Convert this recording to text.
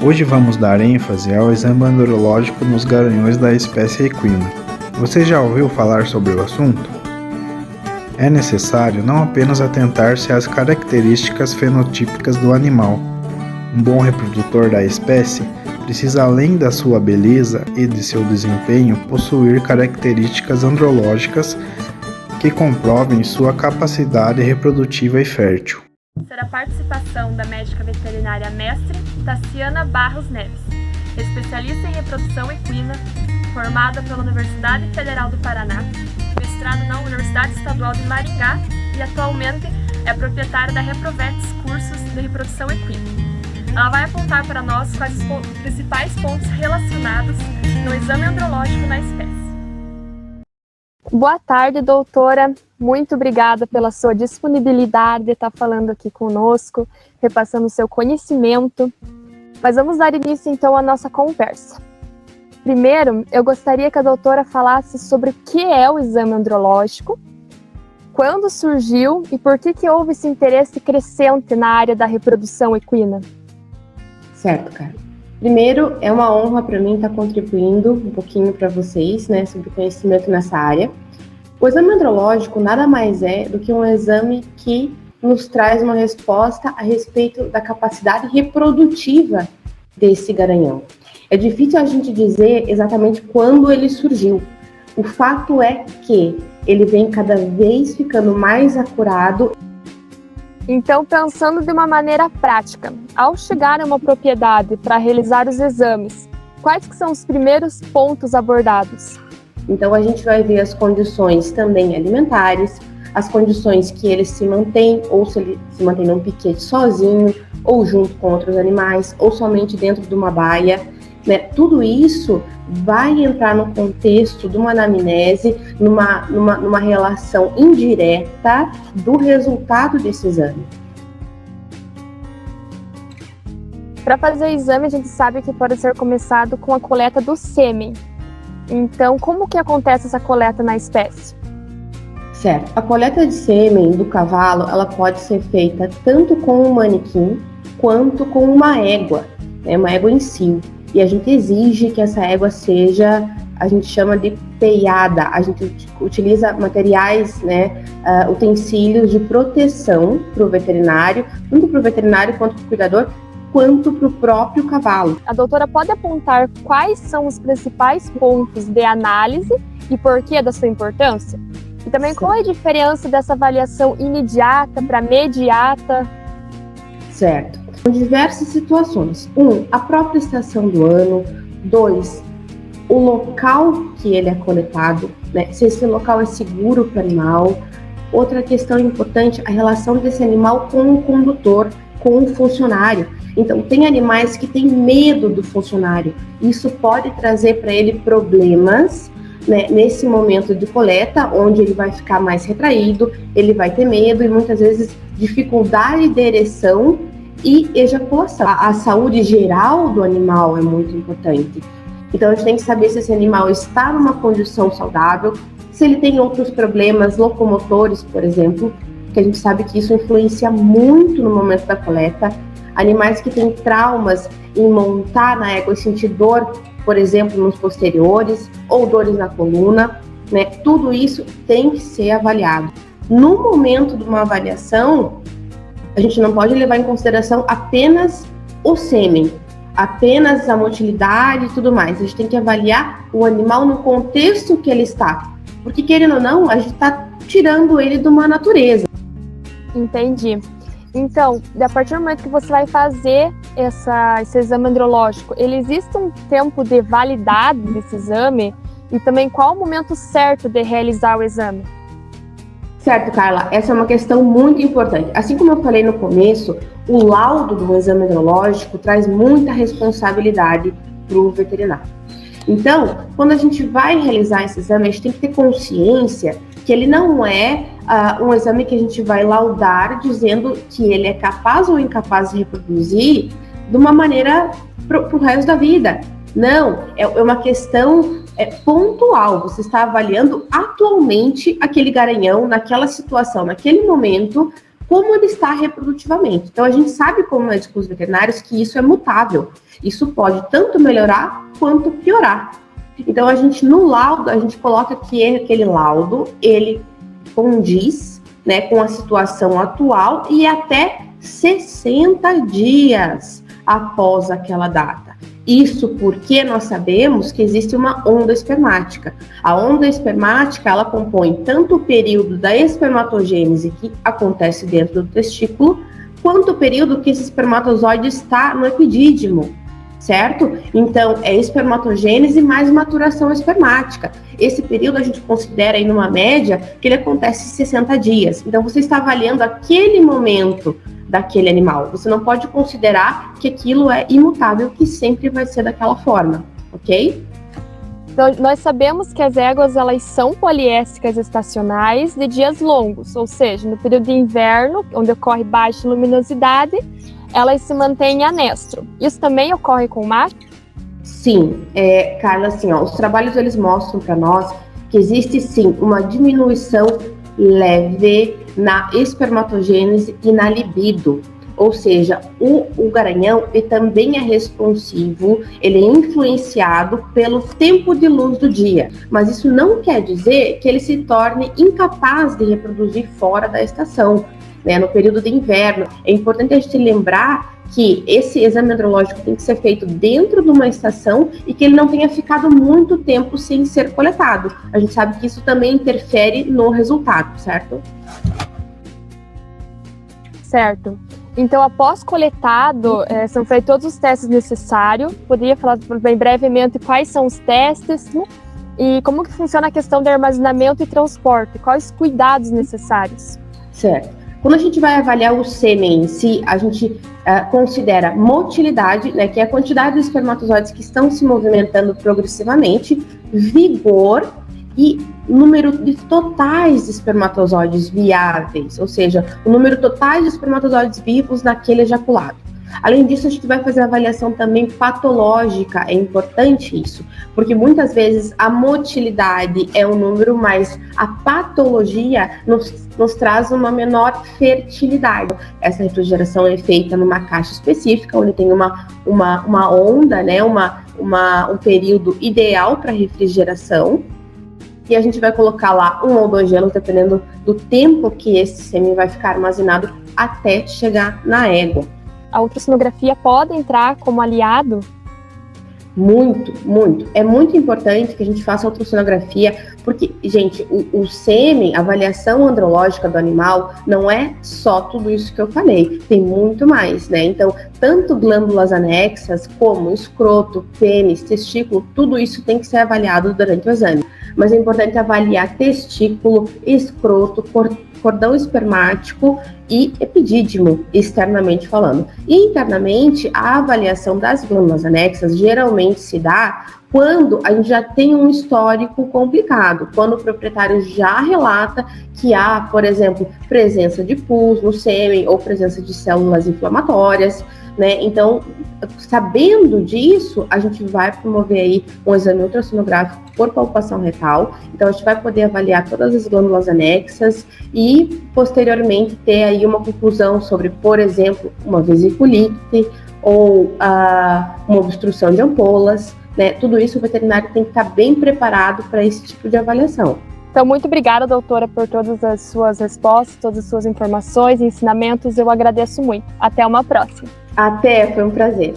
Hoje vamos dar ênfase ao exame andrológico nos garanhões da espécie equina. Você já ouviu falar sobre o assunto? É necessário não apenas atentar-se às características fenotípicas do animal. Um bom reprodutor da espécie precisa, além da sua beleza e de seu desempenho, possuir características andrológicas que comprovem sua capacidade reprodutiva e fértil. Será a participação da médica veterinária mestre Tassiana Barros Neves, especialista em reprodução equina, formada pela Universidade Federal do Paraná, mestrado na Universidade Estadual de Maringá e atualmente é proprietária da Reprovetes Cursos de Reprodução Equina. Ela vai apontar para nós quais os principais pontos relacionados no exame andrológico na espécie. Boa tarde, doutora. Muito obrigada pela sua disponibilidade de estar falando aqui conosco, repassando o seu conhecimento. Mas vamos dar início, então, à nossa conversa. Primeiro, eu gostaria que a doutora falasse sobre o que é o exame andrológico, quando surgiu e por que houve esse interesse crescente na área da reprodução equina. Certo, cara. Primeiro, é uma honra para mim estar contribuindo um pouquinho para vocês, né, sobre conhecimento nessa área. O exame andrológico nada mais é do que um exame que nos traz uma resposta a respeito da capacidade reprodutiva desse garanhão. É difícil a gente dizer exatamente quando ele surgiu. O fato é que ele vem cada vez ficando mais acurado. Então, pensando de uma maneira prática, ao chegar a uma propriedade para realizar os exames, quais que são os primeiros pontos abordados? Então, a gente vai ver as condições também alimentares, as condições que ele se mantém, ou se ele se mantém num piquete sozinho, ou junto com outros animais, ou somente dentro de uma baia, né? Tudo isso vai entrar no contexto de uma anamnese, numa relação indireta do resultado desse exame. Para fazer o exame, a gente sabe que pode ser começado com a coleta do sêmen. Então, como que acontece essa coleta na espécie? Certo. A coleta de sêmen do cavalo, ela pode ser feita tanto com um manequim quanto com uma égua, né? Uma égua em cio. E a gente exige que essa égua seja, a gente chama de peiada, a gente utiliza materiais, né, utensílios de proteção para o veterinário, tanto para o veterinário quanto para o cuidador, quanto para o próprio cavalo. A doutora pode apontar quais são os principais pontos de análise e por que da sua importância? E também qual é a diferença dessa avaliação imediata para mediata? Certo. São diversas situações. A própria estação do ano. 2, o local que ele é coletado, né? Se esse local é seguro para o animal. Outra questão importante, a relação desse animal com o condutor, com o funcionário. Então, tem animais que têm medo do funcionário. Isso pode trazer para ele problemas, né, nesse momento de coleta, onde ele vai ficar mais retraído, ele vai ter medo e muitas vezes dificuldade de ereção e ejaculação. A saúde geral do animal é muito importante. Então, a gente tem que saber se esse animal está numa condição saudável, se ele tem outros problemas locomotores, por exemplo, que a gente sabe que isso influencia muito no momento da coleta. Animais que têm traumas em montar na égua e sentir dor, por exemplo, nos posteriores, ou dores na coluna, né? Tudo isso tem que ser avaliado. No momento de uma avaliação, a gente não pode levar em consideração apenas o sêmen, apenas a motilidade e tudo mais. A gente tem que avaliar o animal no contexto que ele está. Porque, querendo ou não, a gente está tirando ele de uma natureza. Entendi. Então, a partir do momento que você vai fazer esse exame andrológico, ele existe um tempo de validade desse exame? E também qual o momento certo de realizar o exame? Certo, Carla, essa é uma questão muito importante. Assim como eu falei no começo, o laudo do exame andrológico traz muita responsabilidade para o veterinário. Então, quando a gente vai realizar esse exame, a gente tem que ter consciência que ele não é um exame que a gente vai laudar dizendo que ele é capaz ou incapaz de reproduzir de uma maneira para o resto da vida. Não, é uma questão pontual. Você está avaliando atualmente aquele garanhão, naquela situação, naquele momento, como ele está reprodutivamente. Então, a gente sabe, como médicos veterinários, que isso é mutável. Isso pode tanto melhorar quanto piorar. Então, a gente, no laudo, a gente coloca que aquele laudo, ele condiz, né, com a situação atual e até 60 dias após aquela data. Isso porque nós sabemos que existe uma onda espermática. A onda espermática, ela compõe tanto o período da espermatogênese que acontece dentro do testículo, quanto o período que esse espermatozoide está no epidídimo, certo? Então, é espermatogênese mais maturação espermática. Esse período a gente considera aí numa média que ele acontece em 60 dias. Então, você está avaliando aquele momento daquele animal. Você não pode considerar que aquilo é imutável, que sempre vai ser daquela forma, ok? Então, nós sabemos que as éguas, elas são poliéstricas estacionais de dias longos, ou seja, no período de inverno, onde ocorre baixa luminosidade, elas se mantêm em anestro. Isso também ocorre com o macho? Sim, Carla, assim, os trabalhos eles mostram para nós que existe sim uma diminuição leve na espermatogênese e na libido. Ou seja, o garanhão ele também é responsivo, ele é influenciado pelo tempo de luz do dia. Mas isso não quer dizer que ele se torne incapaz de reproduzir fora da estação, né, no período de inverno. É importante a gente lembrar que esse exame andrológico tem que ser feito dentro de uma estação e que ele não tenha ficado muito tempo sem ser coletado. A gente sabe que isso também interfere no resultado, certo? Certo. Então, após coletado, são feitos todos os testes necessários. Poderia falar bem brevemente quais são os testes e como que funciona a questão de armazenamento e transporte? Quais os cuidados necessários? Certo. Quando a gente vai avaliar o sêmen em si, a gente considera motilidade, né, que é a quantidade de espermatozoides que estão se movimentando progressivamente, vigor e número de totais de espermatozoides viáveis, ou seja, o número total de espermatozoides vivos naquele ejaculado. Além disso, a gente vai fazer a avaliação também patológica, é importante isso, porque muitas vezes a motilidade é um número, mas a patologia nos traz uma menor fertilidade. Essa refrigeração é feita numa caixa específica, onde tem uma onda, né, um período ideal para refrigeração, e a gente vai colocar lá 1 ou 2 gelos, dependendo do tempo que esse sêmen vai ficar armazenado até chegar na égua. A ultrassonografia pode entrar como aliado? Muito, muito. É muito importante que a gente faça a ultrassonografia, porque, gente, o sêmen, a avaliação andrológica do animal, não é só tudo isso que eu falei, tem muito mais, né? Então, tanto glândulas anexas, como escroto, pênis, testículo, tudo isso tem que ser avaliado durante o exame. Mas é importante avaliar testículo, escroto, cordão espermático e epidídimo, externamente falando. E internamente, a avaliação das glândulas anexas geralmente se dá quando a gente já tem um histórico complicado, quando o proprietário já relata que há, por exemplo, presença de pus no sêmen ou presença de células inflamatórias, né? Então, sabendo disso, a gente vai promover aí um exame ultrassonográfico por palpação retal. Então, a gente vai poder avaliar todas as glândulas anexas e, posteriormente, ter aí uma conclusão sobre, por exemplo, uma vesiculite ou uma obstrução de ampolas, né? Tudo isso o veterinário tem que estar bem preparado para esse tipo de avaliação. Então, muito obrigada, doutora, por todas as suas respostas, todas as suas informações e ensinamentos. Eu agradeço muito. Até uma próxima. Até, foi um prazer.